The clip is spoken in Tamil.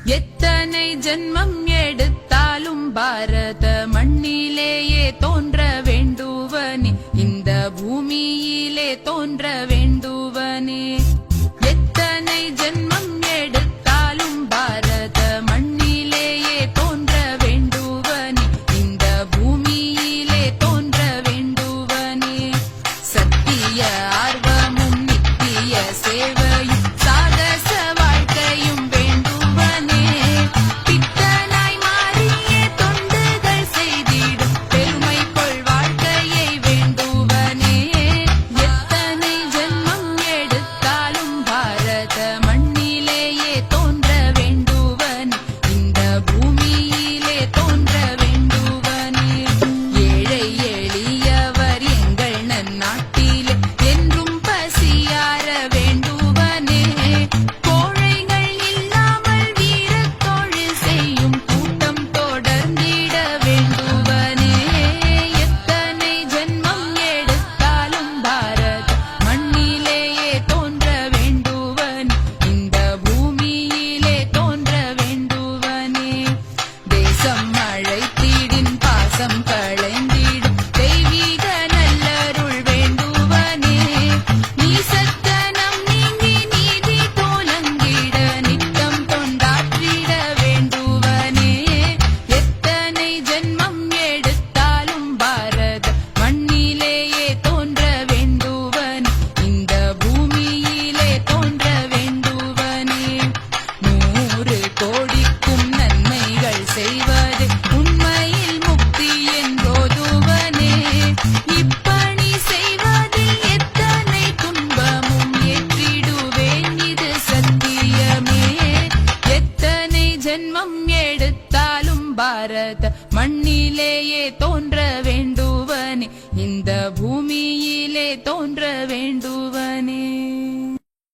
எத்தனை ஜென்மம் எடுத்தாலும் பாரத மண்ணிலேயே தோன்ற வேண்டுவனே, இந்த பூமியிலே தோன்ற வேண்டுவனே. எத்தனை ஜென்மம் எடுத்தாலும் பாரத மண்ணிலேயே தோன்ற வேண்டுவனே, இந்த பூமியிலே தோன்ற வேண்டுவனே. சத்திய ஆர்வமும் நித்திய சேவையும் சாகச வாழ்க்கையும் வேண்டுவனே. பித்தனாய் மாறிய தொண்டுகள் செய்திடும் பெருமை கொள் வாழ்க்கையை வேண்டுவனே. எத்தனை ஜென்மம் எடுத்தாலும் பாரத மண்ணிலேயே தோன்ற வேண்டுவனே, இந்த பூமியிலே தோன்ற வேண்டுவனே. ஏழை எளியவர் எங்கள் நன்னாட்டிலே என்றும் பசியார வேண்டுவனே. கோழைகள் இல்லாமல் வீரத் தொழில் செய்யும் கூட்டம் தொடர்ந்திட வேண்டுவனே. எத்தனை ஜென்மம் எடுத்தாலும் பாரத மண்ணிலேயே தோன்ற வேண்டுவனே, இந்த பூமியிலே தோன்ற வேண்டுவனே. தேசம் அழைத்திடின் பாசம் களைந்திடும் தெய்வீக நல்லருள் வேண்டுவனே. நீசத்தனம் நீங்கி நீதி தோலங்கிட நித்தம் தொண்டாற்றிட வேண்டுவனே. எத்தனை ஜென்மம் எடுத்தாலும் பாரத மண்ணிலேயே தோன்ற வேண்டுவனே, இந்த பூமியிலே தோன்ற வேண்டுவனே. 100 கோடிக்கும் நன்மைகள் செய்வதே உண்மையில் முக்தி என்போதுவனே. இப்பணி செய்வதில் எத்தனை துன்பமும் ஏற்றிடுவேன், இது சத்தியமே. எத்தனை ஜென்மம் எடுத்தாலும் பாரத மண்ணிலேயே தோன்ற வேண்டுவனே, இந்த பூமியிலே தோன்ற வேண்டும்.